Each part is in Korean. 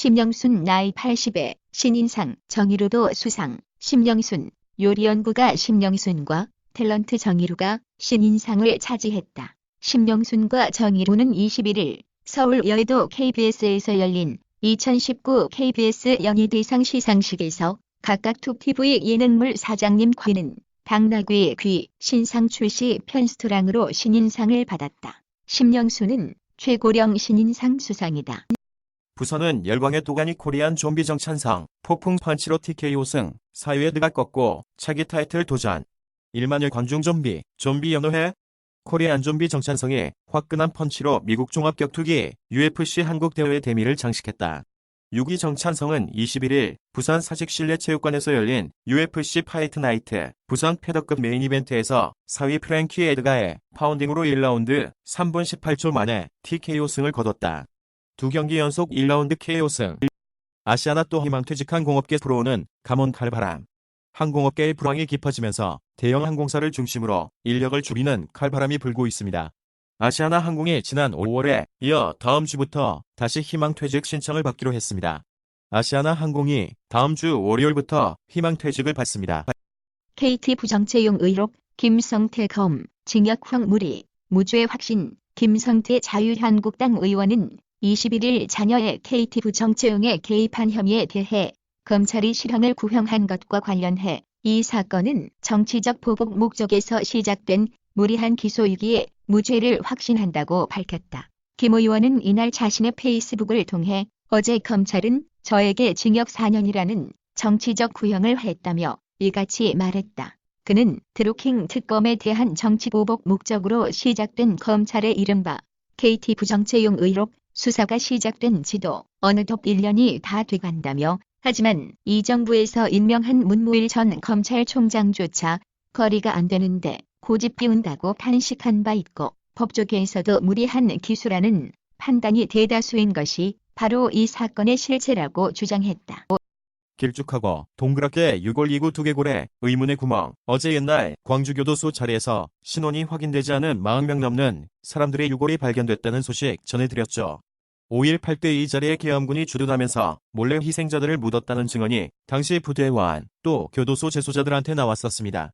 심영순 나이 80에 신인상 정의로도 수상. 심영순 요리연구가 심영순과 탤런트 정의로가 신인상을 차지했다. 심영순과 정의로는 21일 서울 여의도 KBS에서 열린 2019 KBS 연예대상 시상식에서 각각 툭TV 예능물 사장님 귀는 당나귀 귀 신상 출시 편스토랑으로 신인상을 받았다. 심영순은 최고령 신인상 수상이다. 부선은 열광의 도가니 코리안 좀비 정찬성, 폭풍 펀치로 TKO 승, 4위에 드가 꺾고 차기 타이틀 도전. 1만여 관중 좀비 연호회. 코리안 좀비 정찬성이 화끈한 펀치로 미국 종합격투기 UFC 한국 대회 대미를 장식했다. 6위 정찬성은 21일 부산 사직실내체육관에서 열린 UFC 파이트 나이트 부산 패더급 메인 이벤트에서 4위 프랭키 에드가의 파운딩으로 1라운드 3분 18초 만에 TKO 승을 거뒀다. 2경기 연속 1라운드 KO 승. 아시아나 또 희망퇴직한 공업계 프로는 감원 칼바람. 항공업계의 불황이 깊어지면서 대형 항공사를 중심으로 인력을 줄이는 칼바람이 불고 있습니다. 아시아나 항공이 지난 5월에 이어 다음 주부터 다시 희망퇴직 신청을 받기로 했습니다. 아시아나 항공이 다음 주 월요일부터 희망퇴직을 받습니다. KT 부정채용 의혹 김성태 검 징역형 무리 무죄 확신. 김성태 자유한국당 의원은 21일 자녀의 KT 부정채용에 개입한 혐의에 대해 검찰이 실형을 구형한 것과 관련해 이 사건은 정치적 보복 목적에서 시작된 무리한 기소이기에 무죄를 확신한다고 밝혔다. 김 의원은 이날 자신의 페이스북을 통해 어제 검찰은 저에게 징역 4년이라는 정치적 구형을 했다며 이같이 말했다. 그는 드루킹 특검에 대한 정치 보복 목적으로 시작된 검찰의 이른바 KT 부정채용 의혹 수사가 시작된 지도 어느덧 1년이 다 돼간다며 하지만 이 정부에서 임명한 문무일 전 검찰총장조차 거리가 안 되는데 고집 피운다고 탄식한 바 있고 법조계에서도 무리한 기수라는 판단이 대다수인 것이 바로 이 사건의 실체라고 주장했다. 길쭉하고 동그랗게 유골2구 두개골에 의문의 구멍. 어제 옛날 광주교도소 자리에서 신원이 확인되지 않은 40명 넘는 사람들의 유골이 발견됐다는 소식 전해드렸죠. 5.18때 이 자리에 계엄군이 주둔하면서 몰래 희생자들을 묻었다는 증언이 당시 부대원 또 교도소 재소자들한테 나왔었습니다.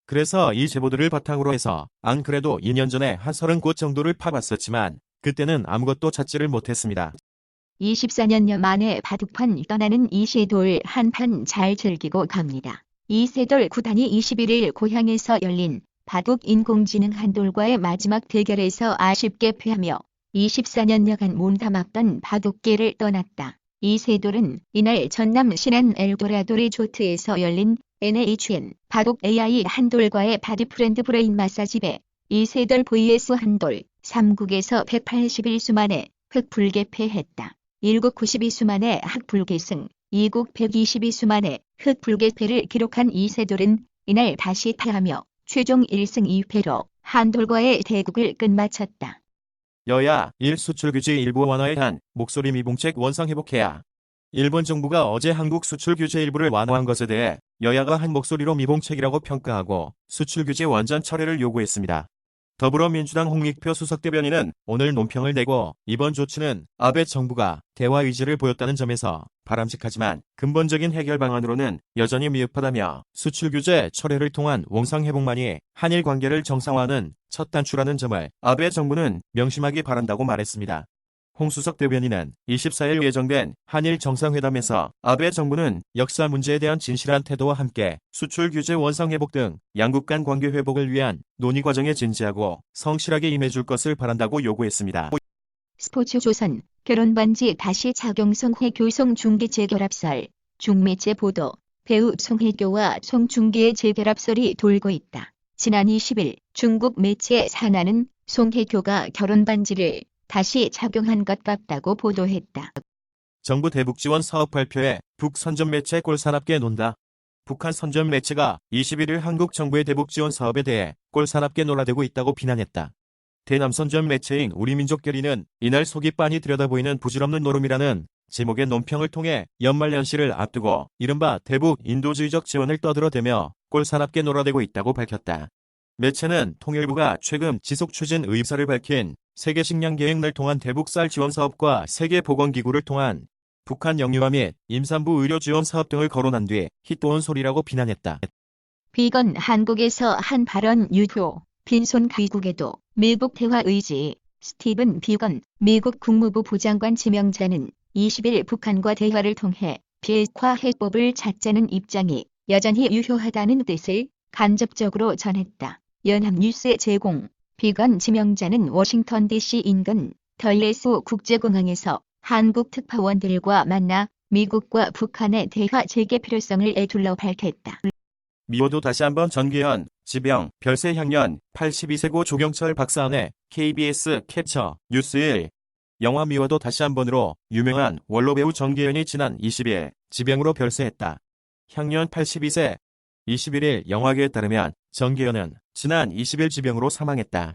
그래서 이 제보들을 바탕으로 해서 안 그래도 2년 전에 한 30곳 정도를 파봤었지만 그때는 아무것도 찾지를 못했습니다. 24년여 만에 바둑판 떠나는 이세돌 한판 잘 즐기고 갑니다. 이세돌 구단이 21일 고향에서 열린 바둑 인공지능 한돌과의 마지막 대결에서 아쉽게 패하며 24년여간 몸담았던 바둑계를 떠났다. 이세돌은 이날 전남 신안 엘도라도 리조트에서 열린 NHN 바둑 AI 한돌과의 바디프렌드 브레인 마사지배 이세돌 vs 한돌 3국에서 181수 만에 흑불개 패했다. 1국 92수 만에 흑불개승, 2국 122수 만에 흑불개패를 기록한 이세돌은 이날 다시 패하며 최종 1승 2패로 한돌과의 대국을 끝마쳤다. 여야 1 수출 규제 일부 완화에 대한 목소리 미봉책 원상 회복해야. 일본 정부가 어제 한국 수출 규제 일부를 완화한 것에 대해 여야가 한 목소리로 미봉책이라고 평가하고 수출 규제 완전 철회를 요구했습니다. 더불어민주당 홍익표 수석대변인은 오늘 논평을 내고 이번 조치는 아베 정부가 대화 의지를 보였다는 점에서 바람직하지만 근본적인 해결 방안으로는 여전히 미흡하다며 수출 규제 철회를 통한 원상 회복만이 한일 관계를 정상화하는 첫 단추라는 점을 아베 정부는 명심하기 바란다고 말했습니다. 홍 수석 대변인은 24일 예정된 한일 정상회담에서 아베 정부는 역사 문제에 대한 진실한 태도와 함께 수출 규제 원상 회복 등 양국 간 관계 회복을 위한 논의 과정에 진지하고 성실하게 임해줄 것을 바란다고 요구했습니다. 스포츠조선 결혼 반지 다시 착용 송혜교 송중기 재결합설 중매체 보도 배우 송혜교와 송중기의 재결합설이 돌고 있다. 지난 20일 중국 매체 산하는 송혜교가 결혼 반지를 다시 착용한 것 같다고 보도했다. 정부 대북 지원 사업 발표에 북 선전 매체 꼴사납게 논다. 북한 선전 매체가 21일 한국 정부의 대북 지원 사업에 대해 꼴사납게 놀아대고 있다고 비난했다. 대남 선전 매체인 우리민족결의는 이날 속이 빤히 들여다보이는 부질없는 노름이라는 제목의 논평을 통해 연말연시를 앞두고 이른바 대북 인도주의적 지원을 떠들어대며 꼴사납게 놀아대고 있다고 밝혔다. 매체는 통일부가 최근 지속 추진 의사를 밝힌 세계식량계획을 통한 대북 쌀 지원 사업과 세계보건기구를 통한 북한 영유아 및 임산부 의료 지원 사업 등을 거론한 뒤 hit도운 소리라고 비난했다. 비건 한국에서 한 발언 유효. 빈손 귀국에도 미국 대화 의지. 스티븐 비건 미국 국무부 부장관 지명자는 20일 북한과 대화를 통해 비핵화 해법을 찾자는 입장이 여전히 유효하다는 뜻을 간접적으로 전했다. 연합뉴스 제공. 비건 지명자는 워싱턴 DC 인근 덜레스 국제공항에서 한국 특파원들과 만나 미국과 북한의 대화 재개 필요성을 애둘러 밝혔다. 미호도 다시 한번 전기현, 지병, 별세 향년, 82세고 조경철 박사안의 KBS 캡처, 뉴스 1. 영화 미워도 다시 한번으로 유명한 원로배우 전기현이 지난 20일 지병으로 별세했다. 향년 82세. 21일 영화계에 따르면 전기현은 지난 20일 지병으로 사망했다.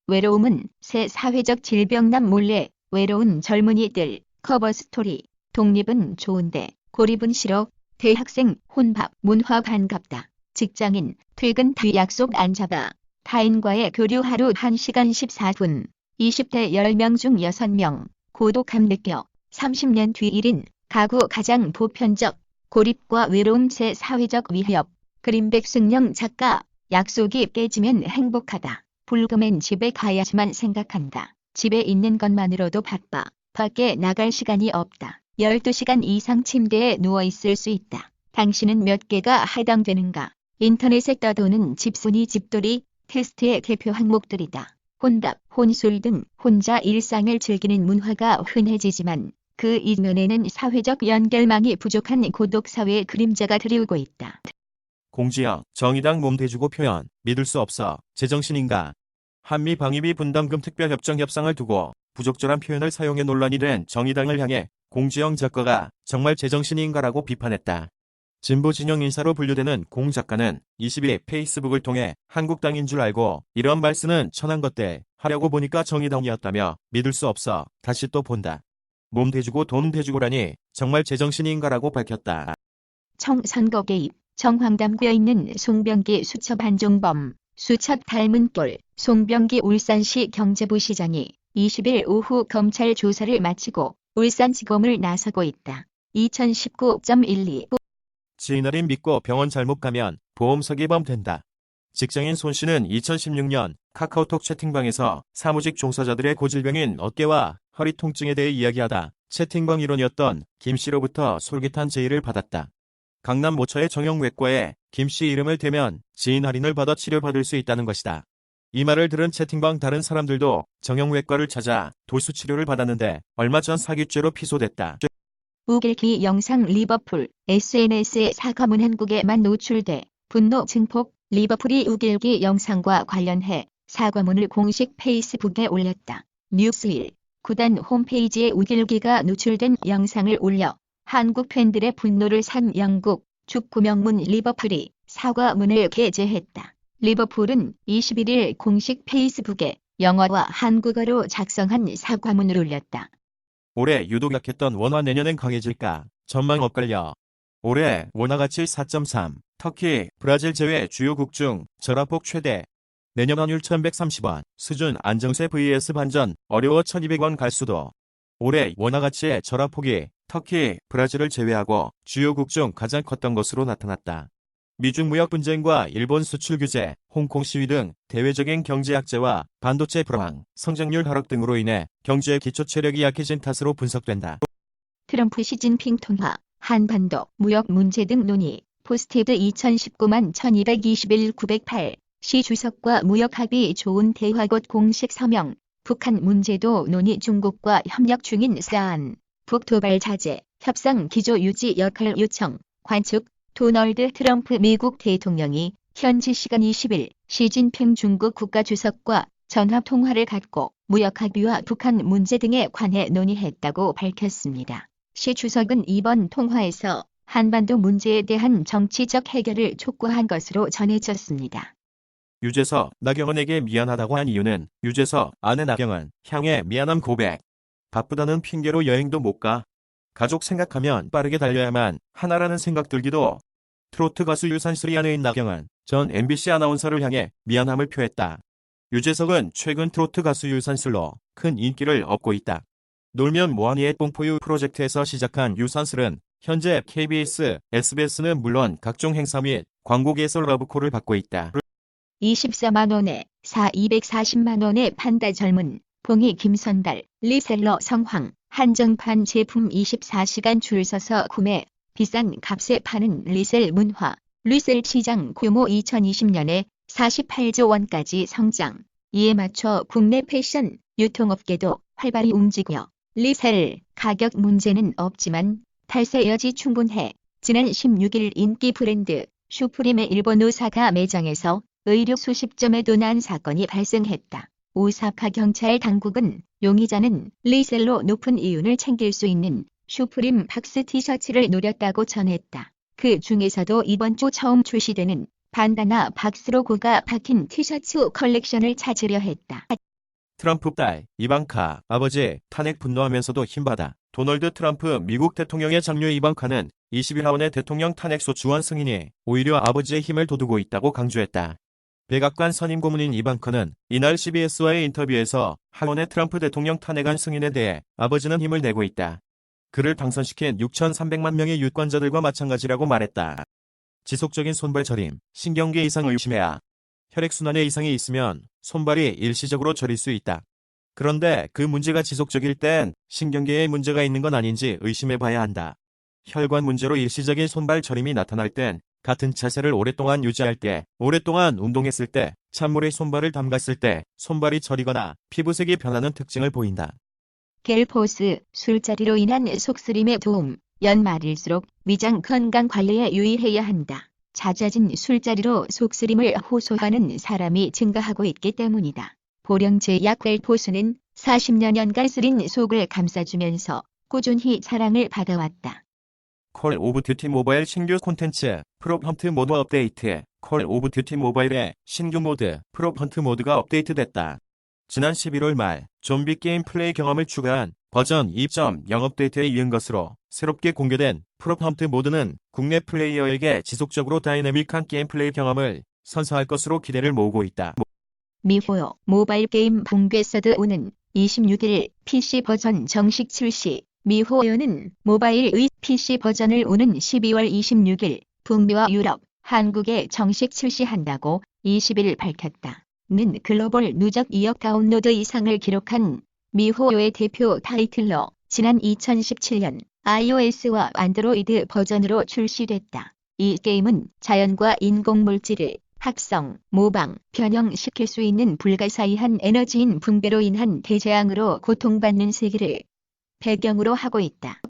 외로움은 새 사회적 질병남 몰래 외로운 젊은이들 커버 스토리. 독립은 좋은데 고립은 싫어. 대학생 혼밥 문화 반갑다. 직장인 퇴근 뒤 약속 안 잡아. 타인과의 교류 하루 1시간 14분. 20대 10명 중 6명. 고독함 느껴. 30년 뒤 1인. 가구 가장 보편적. 고립과 외로움 새 사회적 위협. 그린백 승령 작가. 약속이 깨지면 행복하다. 불금엔 집에 가야지만 생각한다. 집에 있는 것만으로도 바빠. 밖에 나갈 시간이 없다. 12시간 이상 침대에 누워있을 수 있다. 당신은 몇 개가 해당되는가? 인터넷에 떠도는 집순이 집돌이 테스트의 대표 항목들이다. 혼밥, 혼술 등 혼자 일상을 즐기는 문화가 흔해지지만 그 이면에는 사회적 연결망이 부족한 고독사회의 그림자가 드리우고 있다. 공지영, 정의당 몸대주고 표현, 믿을 수 없어, 제정신인가? 한미 방위비 분담금 특별협정 협상을 두고 부적절한 표현을 사용해 논란이 된 정의당을 향해 공지영 작가가 정말 제정신인가라고 비판했다. 진보 진영 인사로 분류되는 공 작가는 20일 페이스북을 통해 한국당인 줄 알고 이런 말씀은 천한 것들 하려고 보니까 정의당이었다며 믿을 수 없어 다시 또 본다. 몸 대주고 돈 대주고라니 정말 제정신인가라고 밝혔다. 청선거 개입, 정황 담겨있는 송병기 수첩 한종범, 수첩 닮은 꼴, 송병기 울산시 경제부 시장이 20일 오후 검찰 조사를 마치고 울산지검을 나서고 있다. 2019.12 지인어린 믿고 병원 잘못 가면 보험 서기범 된다. 직장인 손 씨는 2016년 카카오톡 채팅방에서 사무직 종사자들의 고질병인 어깨와 허리 통증에 대해 이야기하다 채팅방 일원이었던 김 씨로부터 솔깃한 제의를 받았다. 강남 모처의 정형외과에 김 씨 이름을 대면 지인 할인을 받아 치료받을 수 있다는 것이다. 이 말을 들은 채팅방 다른 사람들도 정형외과를 찾아 도수 치료를 받았는데 얼마 전 사기죄로 피소됐다. 우길기 영상 리버풀 SNS에 사과문 한국에만 노출돼 분노 증폭. 리버풀이 우길기 영상과 관련해 사과문을 공식 페이스북에 올렸다. 뉴스1. 구단 홈페이지에 우길기가 노출된 영상을 올려 한국 팬들의 분노를 산 영국 축구 명문 리버풀이 사과문을 게재했다. 리버풀은 21일 공식 페이스북에 영어와 한국어로 작성한 사과문을 올렸다. 올해 유독 약했던 원화 내년엔 강해질까? 전망 엇갈려. 올해 원화가치 4.3, 터키, 브라질 제외 주요국 중 절하폭 최대. 내년 환율 1130원, 수준 안정세 vs 반전, 어려워 1200원 갈 수도. 올해 원화가치의 절하폭이 터키, 브라질을 제외하고 주요국 중 가장 컸던 것으로 나타났다. 미중 무역 분쟁과 일본 수출 규제, 홍콩 시위 등 대외적인 경제 악재와 반도체 불황, 성장률 하락 등으로 인해 경제의 기초 체력이 약해진 탓으로 분석된다. 트럼프 시진핑 통화, 한반도 무역 문제 등 논의. 포스티드 2019만 1221 908. 시 주석과 무역 합의 좋은 대화 곧 공식 서명. 북한 문제도 논의 중국과 협력 중인 사안. 북도발 자제, 협상 기조 유지 역할 요청. 관측. 도널드 트럼프 미국 대통령이 현지 시간 20일 시진핑 중국 국가주석과 전화통화를 갖고 무역 합의와 북한 문제 등에 관해 논의했다고 밝혔습니다. 시 주석은 이번 통화에서 한반도 문제에 대한 정치적 해결을 촉구한 것으로 전해졌습니다. 유재석, 나경원에게 미안하다고 한 이유는 유재석, 아내 나경원, 향해 미안함 고백. 바쁘다는 핑계로 여행도 못 가. 가족 생각하면 빠르게 달려야만 하나라는 생각 들기도. 트로트 가수 유산슬이 아내인 나경원 전 MBC 아나운서를 향해 미안함을 표했다. 유재석은 최근 트로트 가수 유산슬로 큰 인기를 얻고 있다. 놀면 뭐하니의 뽕포유 프로젝트에서 시작한 유산슬은 현재 KBS, SBS는 물론 각종 행사 및 광고계에서 러브콜을 받고 있다. 24만 원에 240만 원에 판다. 젊은 봉이 김선달 리셀러 성황 한정판 제품 24시간 줄 서서 구매. 비싼 값에 파는 리셀 문화. 리셀 시장 규모 2020년에 48조 원까지 성장. 이에 맞춰 국내 패션 유통업계도 활발히 움직여 리셀 가격 문제는 없지만 탈세 여지 충분해. 지난 16일 인기 브랜드 슈프림의 일본 오사카 매장에서 의류 수십 점에 도난 사건이 발생했다. 오사카 경찰 당국은 용의자는 리셀로 높은 이윤을 챙길 수 있는 슈프림 박스 티셔츠를 노렸다고 전했다. 그 중에서도 이번 주 처음 출시되는 반다나 박스로 고가 박힌 티셔츠 컬렉션을 찾으려 했다. 트럼프 딸 이방카 아버지 탄핵 분노하면서도 힘받아. 도널드 트럼프 미국 대통령의 장녀 이방카는 20일 하원의 대통령 탄핵소 주원 승인이 오히려 아버지의 힘을 돋우고 있다고 강조했다. 백악관 선임 고문인 이방카는 이날 CBS와의 인터뷰에서 하원의 트럼프 대통령 탄핵안 승인에 대해 아버지는 힘을 내고 있다. 그를 당선시킨 6,300만 명의 유권자들과 마찬가지라고 말했다. 지속적인 손발 저림, 신경계 이상 의심해야. 혈액순환에 이상이 있으면 손발이 일시적으로 저릴 수 있다. 그런데 그 문제가 지속적일 땐 신경계에 문제가 있는 건 아닌지 의심해봐야 한다. 혈관 문제로 일시적인 손발 저림이 나타날 땐 같은 자세를 오랫동안 유지할 때, 오랫동안 운동했을 때, 찬물에 손발을 담갔을 때 손발이 저리거나 피부색이 변하는 특징을 보인다. 겔포스 술자리로 인한 속쓰림에 도움. 연말일수록 위장 건강 관리에 유의해야 한다. 잦아진 술자리로 속쓰림을 호소하는 사람이 증가하고 있기 때문이다. 보령제약 겔포스는 40여 년간 쓰린 속을 감싸주면서 꾸준히 사랑을 받아왔다. 콜 오브 듀티 모바일 신규 콘텐츠 프롭 헌트 모드 업데이트. 콜 오브 듀티 모바일의 신규 모드 프롭 헌트 모드가 업데이트됐다. 지난 11월 말 좀비 게임 플레이 경험을 추가한 버전 2.0 업데이트에 이은 것으로 새롭게 공개된 프롭 헌트 모드는 국내 플레이어에게 지속적으로 다이내믹한 게임 플레이 경험을 선사할 것으로 기대를 모으고 있다. 미호요 모바일 게임 붕괴 서드 5는 26일 PC 버전 정식 출시. 미호요는 모바일의 PC 버전을 오는 12월 26일 북미와 유럽, 한국에 정식 출시한다고 20일 밝혔다. 는 글로벌 누적 2억 다운로드 이상을 기록한 미호요의 대표 타이틀로 지난 2017년 iOS와 안드로이드 버전으로 출시됐다. 이 게임은 자연과 인공물질을 합성, 모방, 변형시킬 수 있는 불가사의한 에너지인 붕괴로 인한 대재앙으로 고통받는 세계를 배경으로 하고 있다.